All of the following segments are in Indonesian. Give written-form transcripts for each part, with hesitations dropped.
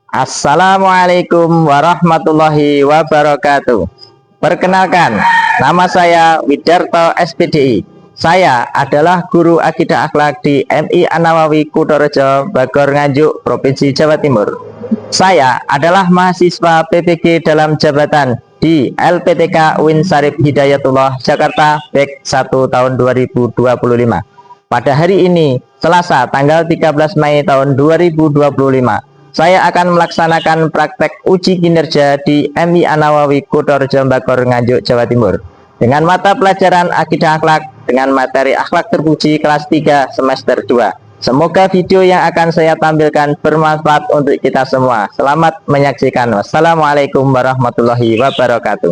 Assalamualaikum warahmatullahi wabarakatuh. Perkenalkan, nama saya Widarto SPDI. Saya adalah guru akidah akhlak di MI An-Nawawi Kutorejo, Bagor Nganjuk, Provinsi Jawa Timur. Saya adalah mahasiswa PPG dalam jabatan di LPTK UIN Syarif Hidayatullah Jakarta Bek 1 tahun 2025. Pada hari ini, Selasa tanggal 13 Mei tahun 2025, saya akan melaksanakan praktek uji kinerja di MI An-Nawawi Kutorejo Bagor Nganjuk, Jawa Timur dengan mata pelajaran akidah akhlak dengan materi akhlak terpuji kelas 3 semester 2. Semoga video yang akan saya tampilkan bermanfaat untuk kita semua. Selamat menyaksikan. Wassalamualaikum warahmatullahi wabarakatuh.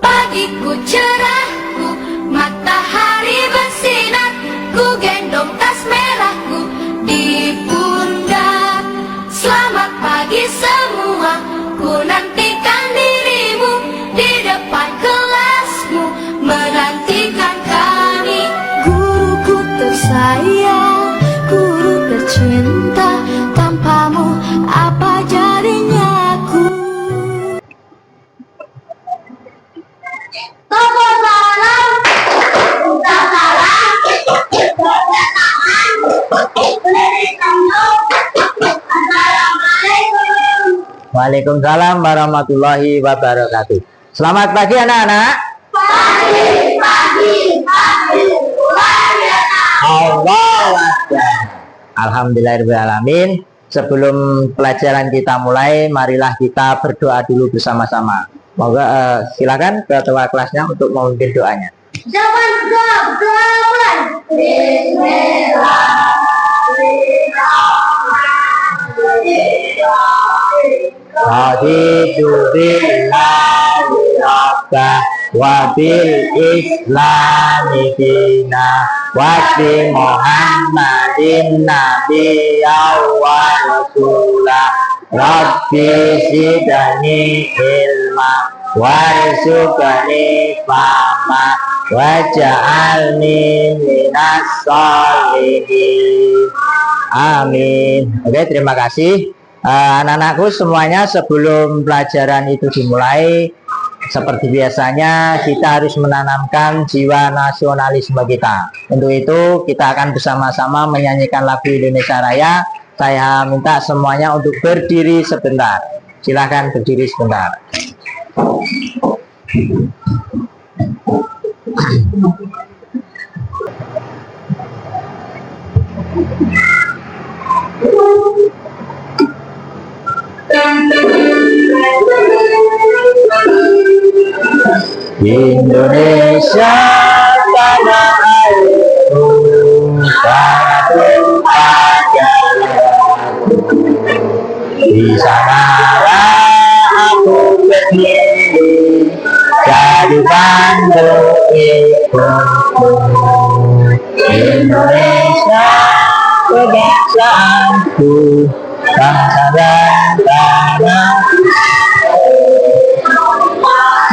Pagiku cerahku, matahari bersinar, ku gendong tas merahku di pundak. Selamat pagi semua, ku nantikan dirimu di depan kelasmu, menantikan kami. Guruku tersayang, guru tercinta, tanpamu apa jadinya aku? Waalaikumsalam warahmatullahi wabarakatuh. Selamat pagi anak-anak. Pagi, luar biasa. Allahu Akbar. Alhamdulillahirrahmanirrahim. Sebelum pelajaran kita mulai, marilah kita berdoa dulu bersama-sama. Moga silakan ketua kelasnya untuk memimpin doanya. Jawaban Bismillahirrahmanirrahim. Raditu billahi rabba wa bil islami dina wa bi Muhammadin nabiyya wa rasulah. Rabbi zidni ilma warzuqni fahma waj'alni minas sholihin. Amin. Oke, terima kasih. Anak-anakku semuanya, sebelum pelajaran itu dimulai, seperti biasanya kita harus menanamkan jiwa nasionalisme kita. Untuk itu kita akan bersama-sama menyanyikan lagu Indonesia Raya. Saya minta semuanya untuk berdiri sebentar. Silahkan berdiri sebentar. Indonesia tanah airku, tanah tumpah darahku. Di sanalah aku berdiri, jadi pandu hidupku. Indonesia kebangsaanku, bangsa dan tanah.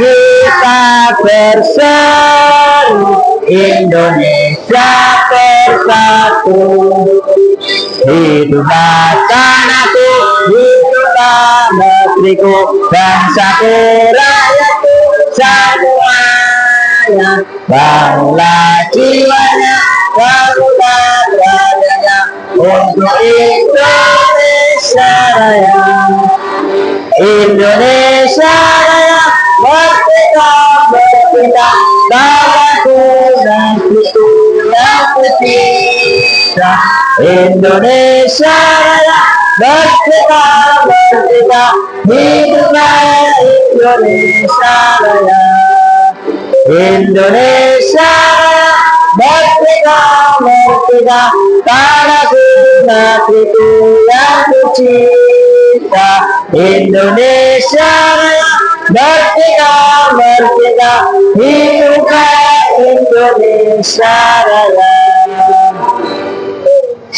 Kita bersatu, Indonesia bersatu. Hiduplah tanahku, hiduplah negeriku, bangsaku, rakyatku, semuanya. Bangunlah jiwanya, bangunlah rakyatnya, untuk Indonesia Raya. Indonesia Raya, merdeka, merdeka, tanahku, negeriku yang tercinta. Indonesia Raya, merdeka, merdeka, hiduplah Indonesia Raya. Indonesia Raya, merdeka, merdeka, tanahku, negeriku yang tercinta. Indonesia Raya, merdeka, merdeka, hiduplah Indonesia Raya.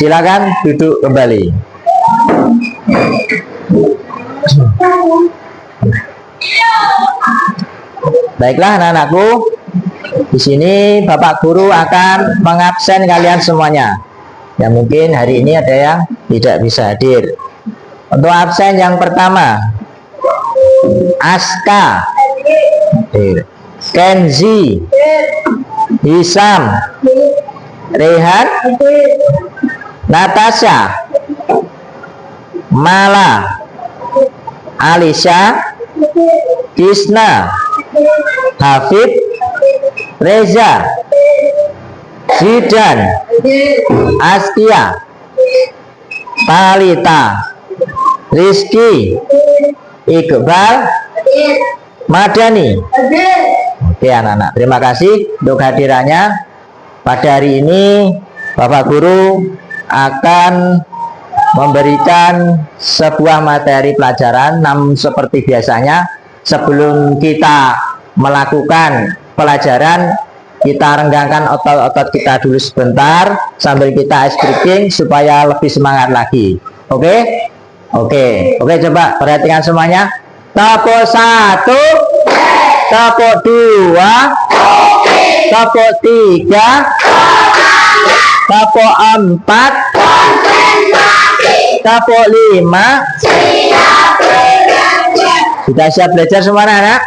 Silakan duduk kembali. Baiklah anak-anakku, di sini Bapak Guru akan mengabsen kalian semuanya. Yang mungkin hari ini ada yang tidak bisa hadir. Untuk absen yang pertama, Aska, Kenzi, Hisam, Rehan, Natasha, Mala, Alisha, Kisna, Hafid, Reza, Zidan, Askia, Talita, Rizky, Iqbal, Madani. Oke anak-anak, terima kasih untuk hadirannya. Pada hari ini Bapak Guru akan memberikan sebuah materi pelajaran. Namun seperti biasanya, sebelum kita melakukan pelajaran, kita renggangkan otot-otot kita dulu sebentar sambil kita ice breaking supaya lebih semangat lagi. Oke? Oke, coba perhatikan semuanya. Tepuk 1, tepuk 2, tepuk 3, tepuk 4, tepuk 5. Sudah siap belajar semua anak?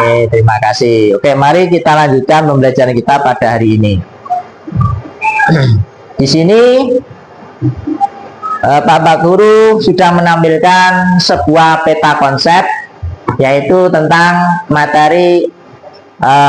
Oke, terima kasih. Oke, mari kita lanjutkan pembelajaran kita pada hari ini. Di sini Bapak Guru sudah menampilkan sebuah peta konsep, yaitu tentang materi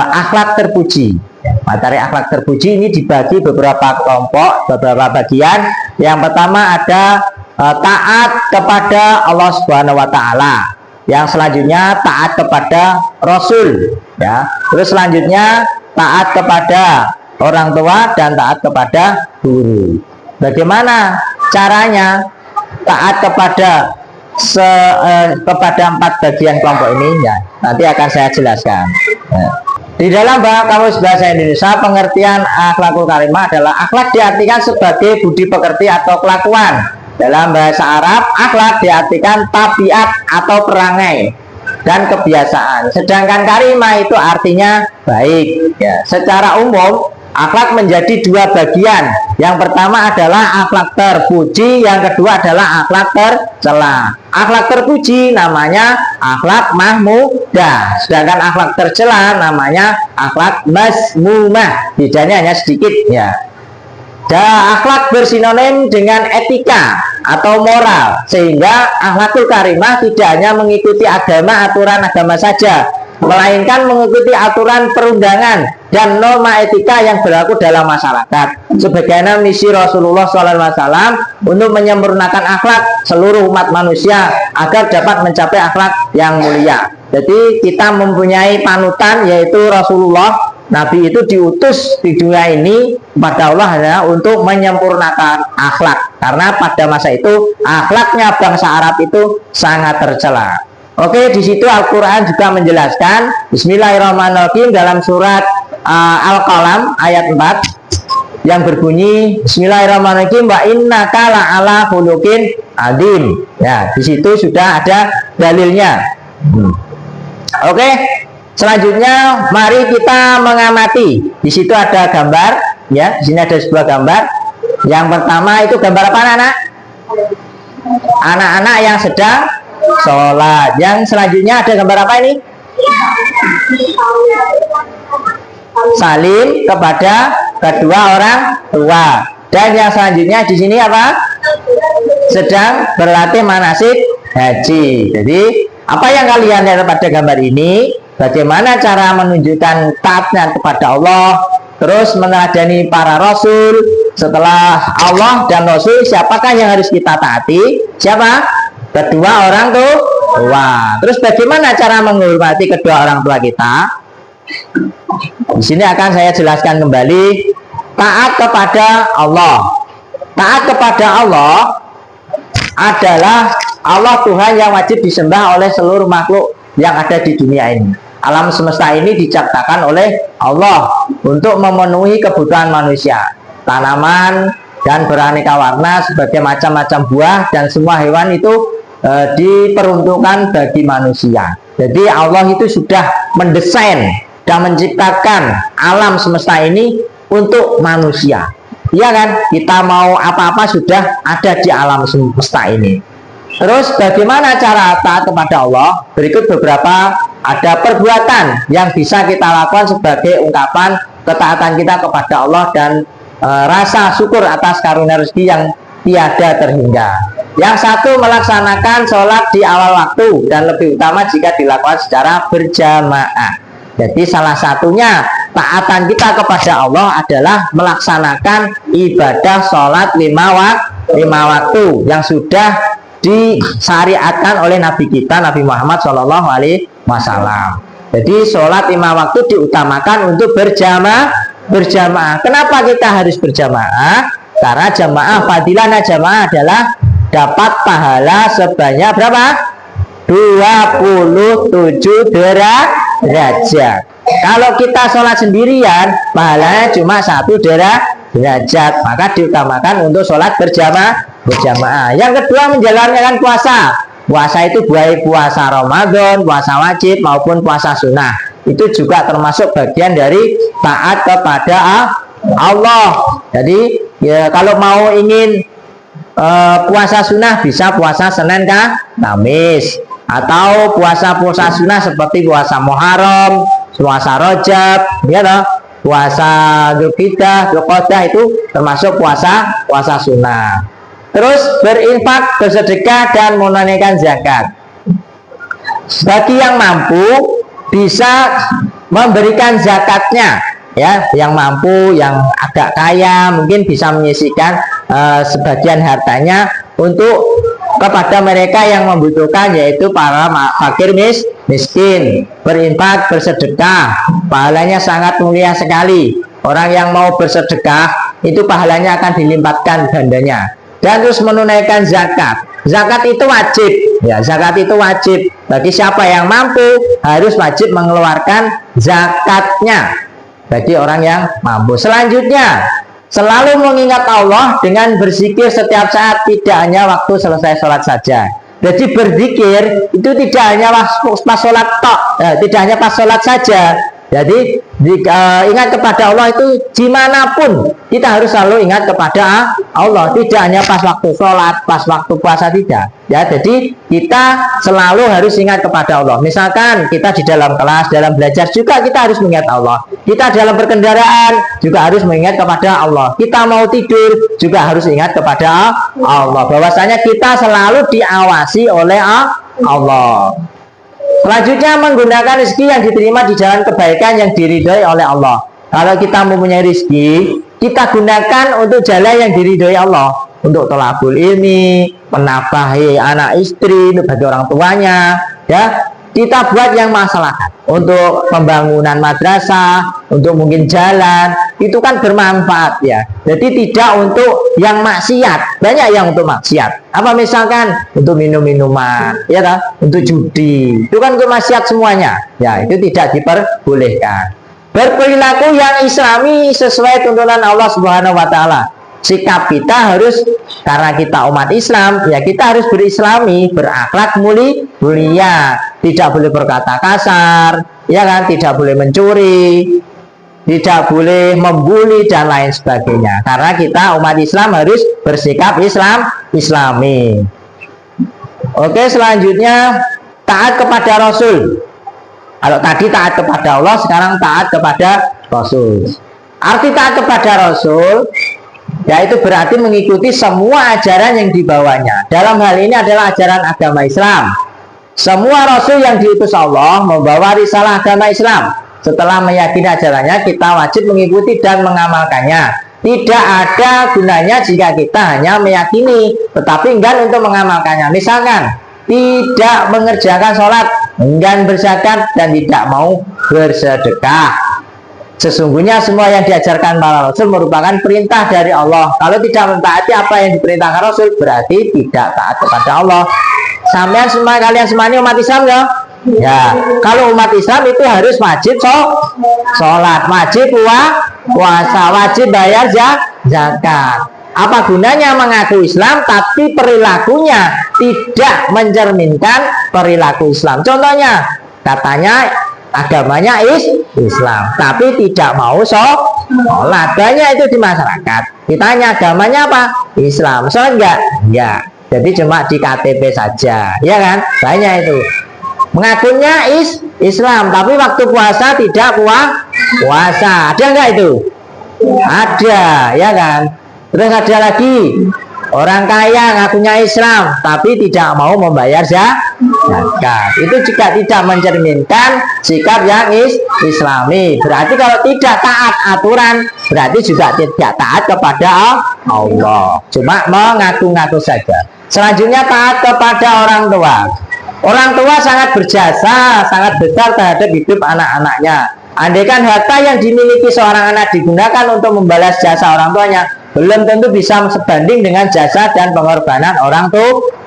akhlak terpuji. Materi akhlak terpuji ini dibagi beberapa kelompok, beberapa bagian. Yang pertama ada taat kepada Allah Subhanahu wa Ta'ala. Yang selanjutnya taat kepada Rasul, ya. Terus selanjutnya taat kepada orang tua dan taat kepada guru. Bagaimana caranya taat kepada kepada 4 bagian kelompok ini? Ya, nanti akan saya jelaskan. Ya. Di dalam Kamus Bahasa Indonesia, pengertian akhlakul karimah adalah akhlak diartikan sebagai budi pekerti atau kelakuan. Dalam bahasa Arab, akhlak diartikan tabiat atau perangai dan kebiasaan. Sedangkan karimah itu artinya baik. Ya. Secara umum, akhlak menjadi 2 bagian. Yang pertama adalah akhlak terpuji, yang kedua adalah akhlak tercela. Akhlak terpuji namanya akhlak mahmudah, sedangkan akhlak tercela namanya akhlak mazmumah. Bedanya hanya sedikit, ya. Akhlak bersinonim dengan etika atau moral, sehingga akhlakul karimah tidak hanya mengikuti agama, aturan agama saja, melainkan mengikuti aturan perundangan dan norma etika yang berlaku dalam masyarakat. Sebagaimana misi Rasulullah SAW untuk menyempurnakan akhlak seluruh umat manusia agar dapat mencapai akhlak yang mulia. Jadi kita mempunyai panutan, yaitu Rasulullah. Nabi itu diutus di dunia ini kepada Allah hanya untuk menyempurnakan akhlak, karena pada masa itu akhlaknya bangsa Arab itu sangat tercela. Oke, di situ Al-Quran juga menjelaskan Bismillahirrahmanirrahim dalam surat Al-Qalam ayat 4 yang berbunyi Bismillahirrahmanirrahim wa innaka la'ala khuluqin adzim. Ya, di situ sudah ada dalilnya. Oke, selanjutnya mari kita mengamati. Di situ ada gambar, ya. Di sini ada sebuah gambar. Yang pertama itu gambar apa, anak-anak? Anak-anak yang sedang sholat. Yang selanjutnya ada gambar apa ini? Salim kepada kedua orang tua. Dan yang selanjutnya di sini apa? Sedang berlatih manasik haji. Jadi apa yang kalian lihat pada gambar ini? Bagaimana cara menunjukkan taatnya kepada Allah, terus meneladani para rasul. Setelah Allah dan Rasul, siapakah yang harus kita taati? Siapa? Kedua orang tua. Terus bagaimana cara menghormati kedua orang tua kita? Di sini akan saya jelaskan kembali. Taat kepada Allah. Taat kepada Allah adalah Allah Tuhan yang wajib disembah oleh seluruh makhluk yang ada di dunia ini. Alam semesta ini diciptakan oleh Allah untuk memenuhi kebutuhan manusia. Tanaman, dan beraneka warna sebagai macam-macam buah, dan semua hewan itu diperuntukkan bagi manusia. Jadi Allah itu sudah mendesain dan menciptakan alam semesta ini untuk manusia. Iya kan? Kita mau apa-apa sudah ada di alam semesta ini. Terus bagaimana cara taat kepada Allah? Berikut beberapa ada perbuatan yang bisa kita lakukan sebagai ungkapan ketaatan kita kepada Allah dan rasa syukur atas karunia rezeki yang tiada terhingga. Yang satu, melaksanakan sholat di awal waktu dan lebih utama jika dilakukan secara berjamaah. Jadi salah satunya taatan kita kepada Allah adalah melaksanakan ibadah sholat lima waktu yang sudah disyariatkan oleh Nabi kita Nabi Muhammad SAW. Jadi sholat lima waktu diutamakan untuk berjamaah. Kenapa kita harus berjamaah? Karena jamaah, fadilahnya jamaah adalah dapat pahala sebanyak berapa? 27 derajat. Kalau kita sholat sendirian, pahalanya cuma 1 derajat. Maka diutamakan untuk sholat berjamaah. Yang kedua, menjalankan puasa. Puasa itu baik puasa Ramadan, puasa wajib maupun puasa sunnah. Itu juga termasuk bagian dari taat kepada Allah. Jadi ya, kalau mau ingin puasa sunnah bisa puasa Senin Kamis, atau puasa sunnah seperti puasa Muharram, puasa Rajab, ya toh, puasa Dzulhijjah, Dzulqa'dah, itu termasuk puasa sunnah. Terus berinfak, bersedekah dan menunaikan zakat. Bagi yang mampu bisa memberikan zakatnya, ya, yang mampu, yang agak kaya mungkin bisa menyisihkan sebagian hartanya untuk kepada mereka yang membutuhkan, yaitu para fakir miskin. Berinfak, bersedekah, pahalanya sangat mulia sekali. Orang yang mau bersedekah itu pahalanya akan dilimpahkan gandanya. Dan terus menunaikan zakat. Zakat itu wajib, ya, zakat itu wajib bagi siapa yang mampu, harus wajib mengeluarkan zakatnya bagi orang yang mampu. Selanjutnya, selalu mengingat Allah dengan berzikir setiap saat, tidak hanya waktu selesai sholat saja. Jadi berzikir itu tidak hanya pas sholat tidak hanya pas sholat saja. Jadi ingat kepada Allah itu dimanapun kita harus selalu ingat kepada Allah, tidak hanya pas waktu sholat, pas waktu puasa, tidak. Ya, jadi kita selalu harus ingat kepada Allah. Misalkan kita di dalam kelas, dalam belajar juga kita harus mengingat Allah. Kita dalam berkendaraan juga harus mengingat kepada Allah. Kita mau tidur juga harus ingat kepada Allah. Bahwasanya kita selalu diawasi oleh Allah. Selanjutnya, menggunakan rezeki yang diterima di jalan kebaikan yang diridhoi oleh Allah. Kalau kita mempunyai rezeki, kita gunakan untuk jalan yang diridhoi Allah, untuk thalabul ilmi, menafkahi anak istri bagi orang tuanya, ya. Kita buat yang maslahat untuk pembangunan madrasah, untuk mungkin jalan, itu kan bermanfaat, ya. Jadi tidak untuk yang maksiat. Banyak yang untuk maksiat. Apa misalkan untuk minum-minuman, ya kan? Untuk judi. Itu kan untuk maksiat semuanya. Ya, itu tidak diperbolehkan. Berperilaku yang islami sesuai tuntunan Allah Subhanahu wa taala. Sikap kita harus, karena kita umat Islam, ya kita harus berislami, berakhlak mulia, tidak boleh berkata kasar, ya kan, tidak boleh mencuri, tidak boleh membuli dan lain sebagainya. Karena kita umat Islam harus bersikap islami. Oke, selanjutnya taat kepada Rasul. Kalau tadi taat kepada Allah, sekarang taat kepada Rasul. Arti taat kepada Rasul yaitu berarti mengikuti semua ajaran yang dibawanya. Dalam hal ini adalah ajaran agama Islam. Semua Rasul yang diutus Allah membawa risalah agama Islam. Setelah meyakini ajarannya, kita wajib mengikuti dan mengamalkannya. Tidak ada gunanya jika kita hanya meyakini tetapi enggan untuk mengamalkannya. Misalkan tidak mengerjakan sholat, enggan berzakat, dan tidak mau bersedekah. Sesungguhnya semua yang diajarkan para Rasul merupakan perintah dari Allah. Kalau tidak mentaati apa yang diperintahkan Rasul, berarti tidak taat kepada Allah. Kalian semua ini umat Islam, ya? Ya, kalau umat Islam itu harus wajib sholat, wajib puasa, wajib bayar zakat. Apa gunanya mengaku Islam tapi perilakunya tidak mencerminkan perilaku Islam? Contohnya, katanya agamanya Islam, tapi tidak mau sholat. Banyak itu di masyarakat. Ditanya agamanya apa? Islam. Sholat enggak? Enggak. Jadi cuma di KTP saja, ya kan? Banyak itu. Mengakunya Islam, tapi waktu puasa tidak puasa. Ada enggak itu? Ada, ya kan? Terus ada lagi orang kaya ngakunya Islam tapi tidak mau membayar zakat. Itu juga tidak mencerminkan sikap yang Islami. Berarti kalau tidak taat aturan, berarti juga tidak taat kepada Allah. Cuma mengaku-ngaku saja. Selanjutnya taat kepada orang tua. Orang tua sangat berjasa, sangat besar terhadap hidup anak-anaknya. Andaikan harta yang dimiliki seorang anak digunakan untuk membalas jasa orang tuanya, belum tentu bisa sebanding dengan jasa dan pengorbanan orang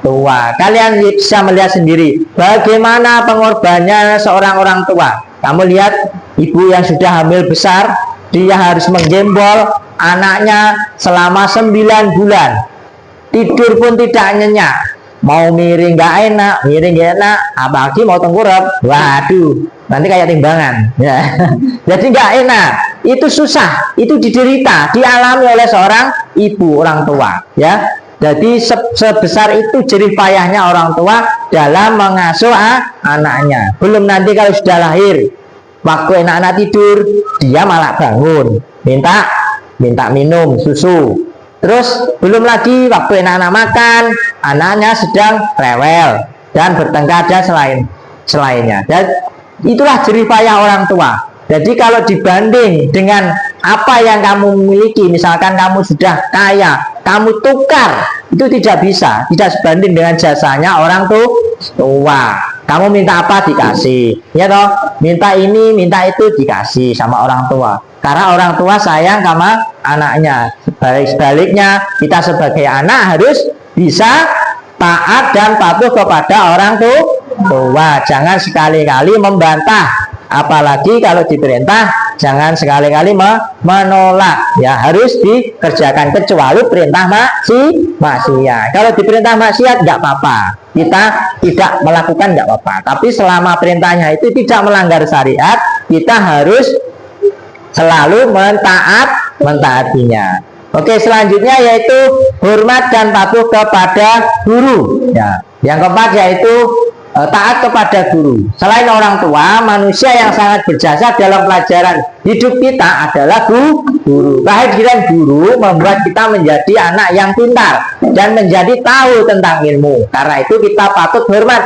tua. Kalian bisa melihat sendiri bagaimana pengorbanannya seorang orang tua. Kamu lihat ibu yang sudah hamil besar, dia harus menggembol anaknya selama 9 bulan. Tidur pun tidak nyenyak. Mau miring nggak enak, miring nggak enak, apalagi mau tengkurap. Waduh, nanti kayak timbangan. Ya. Jadi nggak enak. Itu susah, itu diderita, dialami oleh seorang ibu, orang tua, ya. Jadi sebesar itu jerih payahnya orang tua dalam mengasuh anaknya. Belum nanti kalau sudah lahir, waktu anak-anak tidur, dia malah bangun, minta minum susu. Terus belum lagi waktu anak-anak makan, anaknya sedang rewel dan bertengkar dan selainnya. Dan itulah jerih payah orang tua. Jadi kalau dibanding dengan apa yang kamu miliki, misalkan kamu sudah kaya, kamu tukar, itu tidak bisa, tidak sebanding dengan jasanya orang tua. Kamu minta apa dikasih, ya toh? Minta ini, minta itu dikasih sama orang tua. Karena orang tua sayang sama anaknya. Sebaliknya, kita sebagai anak harus bisa taat dan patuh kepada orang tua. Jangan sekali-kali membantah. Apalagi kalau diperintah, jangan sekali-kali menolak. Ya, harus dikerjakan kecuali perintah maksiat. Kalau diperintah maksiat nggak apa-apa, kita tidak melakukan nggak apa-apa. Tapi selama perintahnya itu tidak melanggar syariat, kita harus selalu mentaatinya. Oke, selanjutnya yaitu hormat dan patuh kepada guru. Ya, yang keempat yaitu taat kepada guru. Selain orang tua, manusia yang sangat berjasa dalam pelajaran hidup kita adalah guru. Kehadiran guru membuat kita menjadi anak yang pintar dan menjadi tahu tentang ilmu. Karena itu kita patut hormat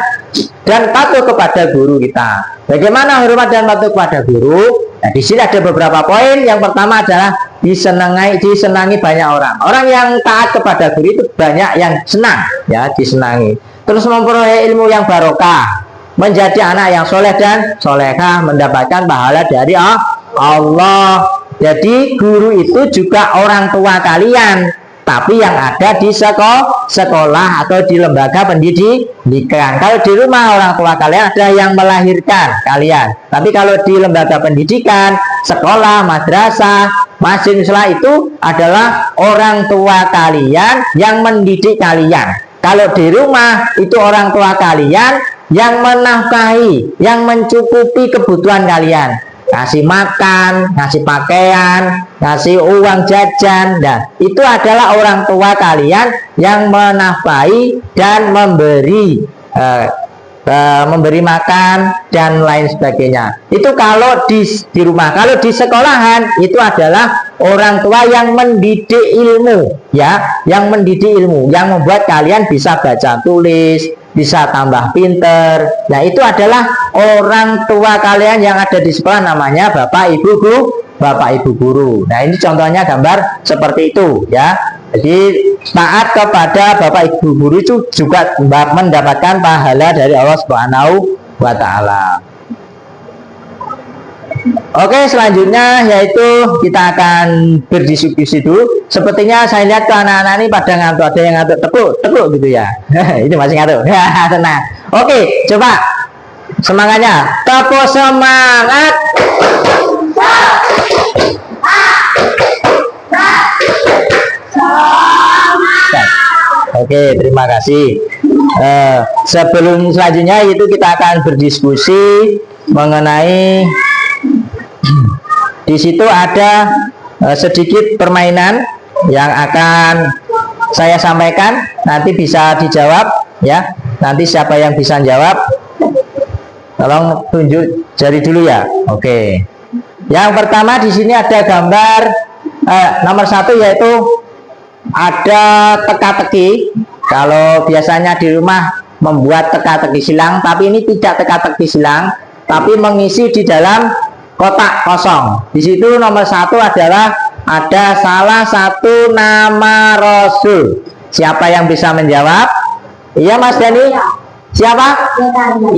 dan patuh kepada guru kita. Bagaimana hormat dan patuh kepada guru? Nah, di sini ada beberapa poin. Yang pertama adalah disenangi banyak orang. Orang yang taat kepada guru itu banyak yang senang, ya, disenangi. Terus memperoleh ilmu yang barokah, menjadi anak yang soleh dan solehah, mendapatkan pahala dari Allah. Jadi guru itu juga orang tua kalian, tapi yang ada di sekolah atau di lembaga pendidikan. Kalau di rumah orang tua kalian ada yang melahirkan kalian, tapi kalau di lembaga pendidikan, sekolah, madrasah, masjid, itu adalah orang tua kalian yang mendidik kalian. Kalau di rumah itu orang tua kalian yang menafkahi, yang mencukupi kebutuhan kalian, kasih makan, ngasih pakaian, ngasih uang jajan. Nah, itu adalah orang tua kalian yang menafkahi dan memberi makan dan lain sebagainya. Itu kalau di rumah. Kalau di sekolahan itu adalah orang tua yang mendidik ilmu, ya, yang mendidik ilmu, yang membuat kalian bisa baca tulis, bisa tambah pinter. Nah, itu adalah orang tua kalian yang ada di sekolah, namanya Bapak Ibu guru. Nah, ini contohnya gambar seperti itu, ya. Jadi taat kepada Bapak Ibu guru itu juga mendapatkan pahala dari Allah Subhanahu wa Ta'ala. Oke, selanjutnya yaitu kita akan berdiskusi dulu. Sepertinya saya lihat ke anak-anak ini pada ngantuk, ada yang ngantuk tekuk gitu ya. Ini masih ngantuk. Ya, tenang. Oke, coba semangatnya. Tepuk semangat. Ah! Ustaz. Oke, terima kasih. Sebelum selanjutnya itu kita akan berdiskusi mengenai di situ ada sedikit permainan yang akan saya sampaikan, nanti bisa dijawab ya. Nanti siapa yang bisa jawab tolong tunjuk jari dulu ya. Oke. Yang pertama di sini ada gambar nomor 1 yaitu ada teka-teki. Kalau biasanya di rumah membuat teka-teki silang, tapi ini tidak teka-teki silang, tapi mengisi di dalam kotak kosong. Di situ nomor 1 adalah ada salah satu nama Rasul. Siapa yang bisa menjawab? Iya Mas Dani? Siapa?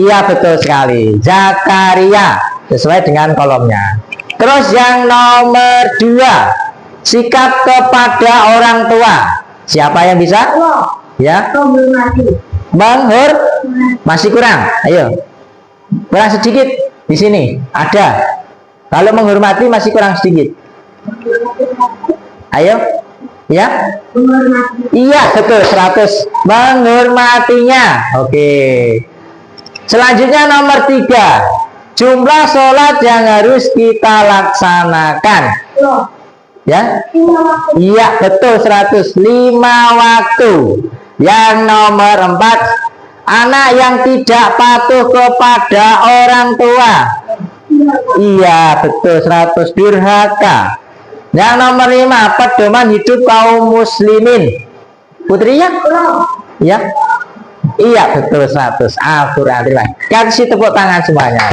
Iya betul sekali, Zakaria, sesuai dengan kolomnya. Terus yang nomor 2, sikap kepada orang tua. Siapa yang bisa? Ya. Menghor masih kurang. Ayo. Kurang sedikit di sini. Ada. Kalau menghormati masih kurang sedikit. Ayo. Ya. Iya, betul 100. Menghormatinya. Oke. Selanjutnya nomor 3. Jumlah sholat yang harus kita laksanakan. Ya. Iya, betul 100. 5 waktu. Yang nomor 4, anak yang tidak patuh kepada orang tua. Iya, betul 100. Durhaka. Yang nomor 5, pedoman hidup kaum muslimin. Putri ya? Ya. Iya, betul 100. Alhamdulillah. Kasih tepuk tangan semuanya.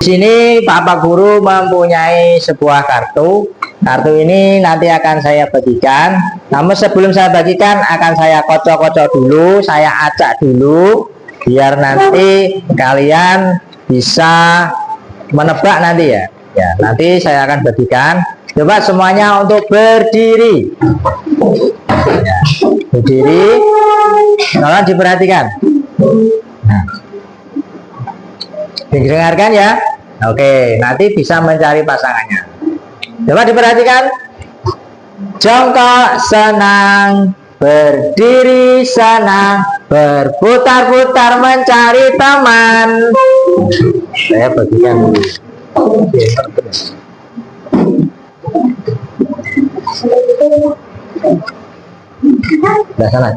Di sini Bapak Guru mempunyai sebuah kartu. Kartu ini nanti akan saya bagikan. Namun sebelum saya bagikan akan saya kocok-kocok dulu, saya acak dulu biar nanti kalian bisa menebak nanti ya. Ya, nanti saya akan bagikan. Coba semuanya untuk berdiri. Ya, berdiri. Tolong diperhatikan. Nah. Didengarkan ya. Oke, nanti bisa mencari pasangannya. Coba diperhatikan. Jongkok senang, berdiri senang, berputar-putar mencari teman. Saya bagikan dulu. Udah sana.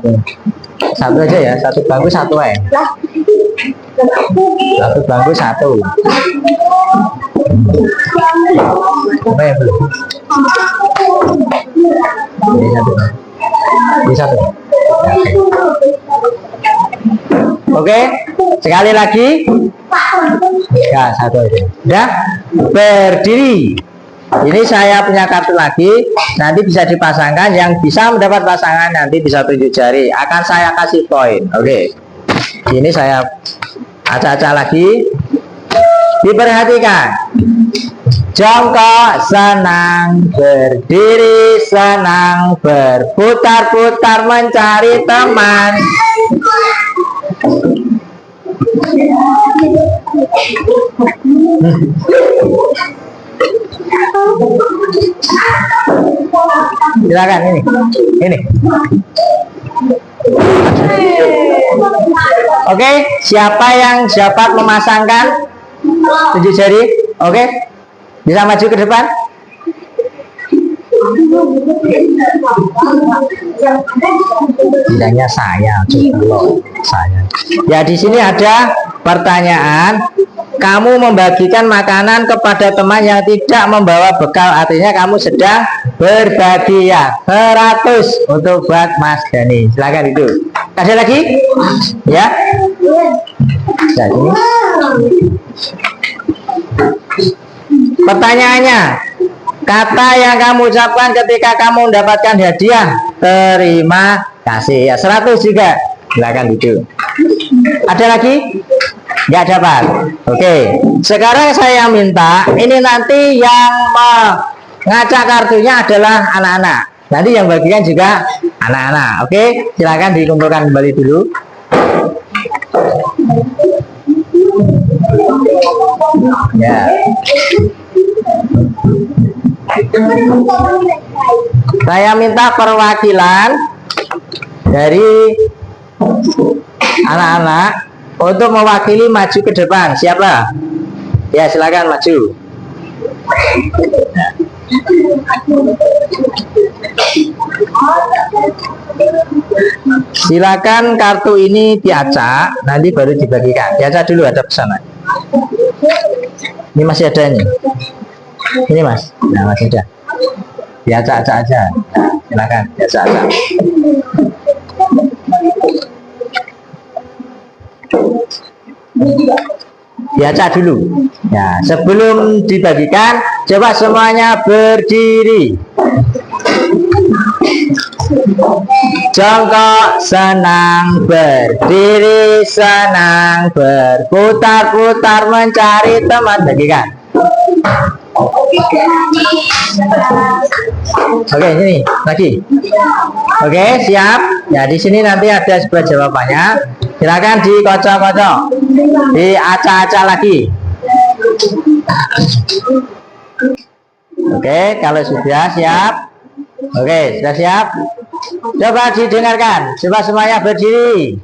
Satu aja ya, satu bangku satu ya. Satu bangku satu. Apa ya belum? Ini satu. Oke, sekali lagi. Ya, satu aja. Udah, berdiri. Ini saya punya kartu lagi. Nanti bisa dipasangkan. Yang bisa mendapat pasangan nanti bisa tunjuk jari. Akan saya kasih poin. Oke. Ini saya acak-acak lagi. Diperhatikan. Jongkok senang, berdiri senang, berputar-putar mencari teman. Silakan ini. Oke, siapa yang dapat memasangkan tunjuk jari? Oke, bisa maju ke depan. Tidaknya saya, saya. Ya, di sini ada pertanyaan. Kamu membagikan makanan kepada teman yang tidak membawa bekal, artinya kamu sedang berbagi ya. 100 untuk buat Mas Dani. Silakan itu. Ada lagi? Ya. Jadi, pertanyaannya, kata yang kamu ucapkan ketika kamu mendapatkan hadiah. Terima kasih ya. 100 juga. Silakan itu. Ada lagi? Nggak dapat. Oke, sekarang saya minta ini nanti yang mengacak kartunya adalah anak-anak. Nanti yang bagikan juga anak-anak. Oke, silakan dikumpulkan kembali dulu. Ya. Saya minta perwakilan dari anak-anak untuk mewakili maju ke depan. Siapa? Ya, silakan maju. Silakan kartu ini diacak, nanti baru dibagikan. Diacak dulu, ada pesanan. Ini masih ada ini. Ini mas, nah masih ada. Diacak-acak aja. Silakan, diacak-acak. Diacak dulu. Ya, sebelum dibagikan, coba semuanya berdiri. Jongkok senang, berdiri senang, berputar-putar mencari teman. Bagikan. Oke, ini lagi. Oke, siap. Ya, di sini nanti ada sebuah jawabannya. Silakan dikocok-kocok, diacak-acak lagi. Oke, kalau sudah siap. Oke, sudah siap. Coba didengarkan. Coba semuanya berdiri.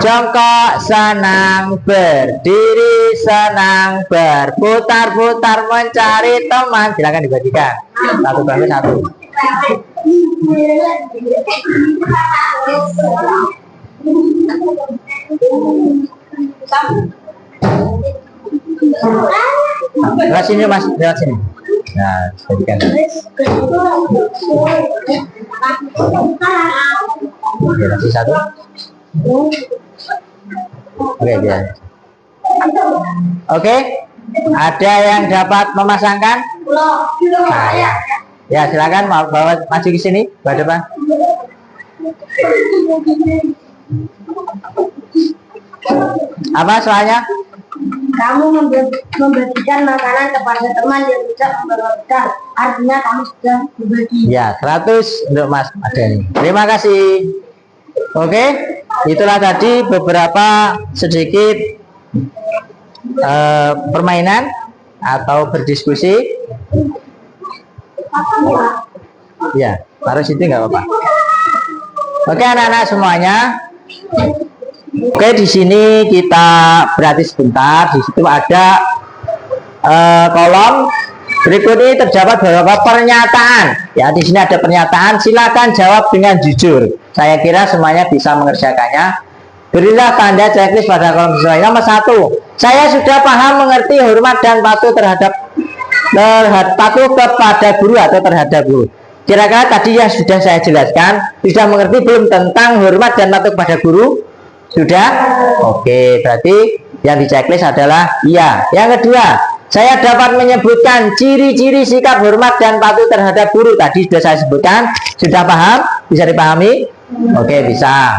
Jongkok senang, berdiri senang, berputar-putar mencari teman. Silakan dibagikan. Satu kali satu. Lewat sini mas, lewat sini. Nah, bagikan. Oke, masih satu. Oke, biar. Oke, ada yang dapat memasangkan? Nah, ya, silakan bawa maju ke sini, ke depan. Apa soalnya? Kamu membagikan makanan kepada teman yang tidak membawa bekal. Artinya kamu sudah berbagi. Ya, 100 untuk Mas Adeni. Terima kasih. Oke, itulah tadi beberapa sedikit permainan atau berdiskusi. Ya, taruh situ nggak apa-apa. Oke, anak-anak semuanya. Oke, di sini kita berarti sebentar. Di situ ada kolom berikut ini terdapat beberapa pernyataan. Ya, di sini ada pernyataan. Silakan jawab dengan jujur. Saya kira semuanya bisa mengerjakannya. Berilah tanda checklist pada kolom sesuai. Nomor 1, saya sudah paham, mengerti, hormat dan patuh patuh kepada guru atau terhadap guru. Kira-kira tadi yang sudah saya jelaskan, sudah mengerti belum tentang hormat dan patuh kepada guru? Sudah? Oke, berarti yang di checklist adalah iya. Yang kedua, saya dapat menyebutkan ciri-ciri sikap hormat dan patuh terhadap guru. Tadi sudah saya sebutkan. Sudah paham? Bisa dipahami? Oke, bisa.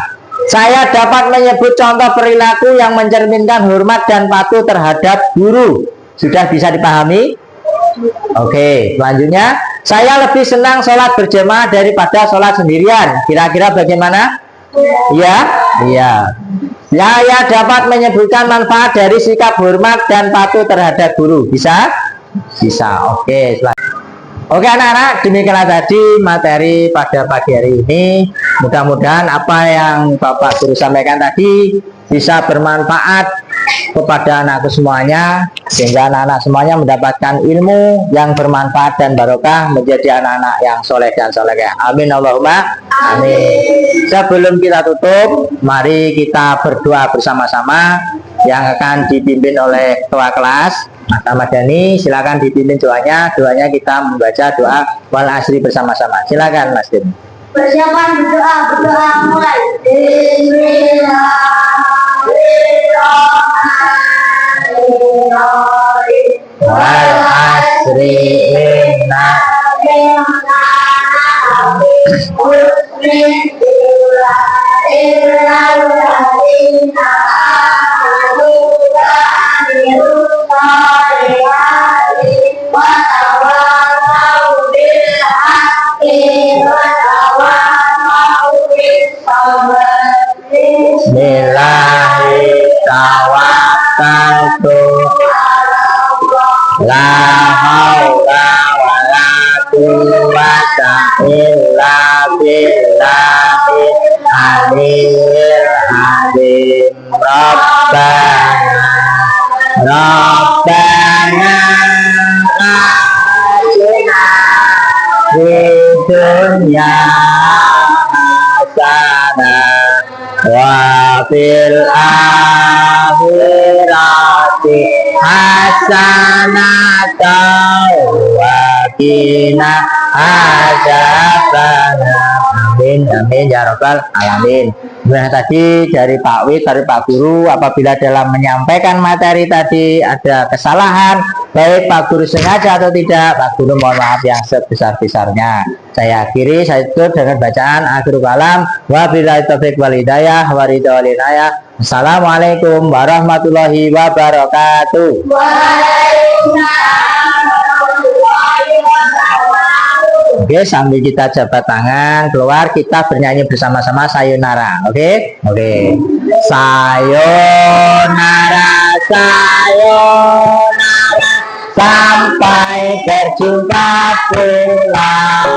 Saya dapat menyebut contoh perilaku yang mencerminkan hormat dan patuh terhadap guru. Sudah bisa dipahami? Oke, selanjutnya, saya lebih senang sholat berjamaah daripada sholat sendirian. Kira-kira bagaimana? Iya, iya. Saya dapat menyebutkan manfaat dari sikap hormat dan patuh terhadap guru. Bisa? Bisa. Oke, oke anak-anak, demikianlah tadi materi pada pagi hari ini. Mudah-mudahan apa yang Bapak Guru sampaikan tadi bisa bermanfaat kepada anak semuanya, sehingga anak-anak semuanya mendapatkan ilmu yang bermanfaat dan barokah, menjadi anak-anak yang soleh dan solehah. Amin Allahumma amin. Sebelum kita tutup, mari kita berdoa bersama-sama yang akan dipimpin oleh ketua kelas Mas Ahmad Dhani. Silakan dipimpin doanya. Doanya kita membaca doa wal asri bersama-sama. Silakan Mas Dhani. Persiapan berdoa mulai. Wal asri inna Bismillahi tawakkaltu la La haula wa la quwwata illa billahil aliyyil azim. Rabbana atina fid dunya hasanah wa fil akhirati hasanatan wa qina adzabannar. Amin amin ya rabbal alamin. Nah, tadi dari Pak Wid, dari Pak Guru, apabila dalam menyampaikan materi tadi ada kesalahan, baik Pak Guru sengaja atau tidak, Pak Guru mohon maaf yang sebesar-besarnya. Saya akhiri, saya tutup dengan bacaan akhirul kalam. Wabillahi taufiq wal hidayah, waridha wal inayah. Assalamualaikum warahmatullahi wabarakatuh. Oke, sambil kita jabat tangan, keluar kita bernyanyi bersama-sama sayonara. Oke? Oke. Sayonara, sayonara, sampai berjumpa pulang.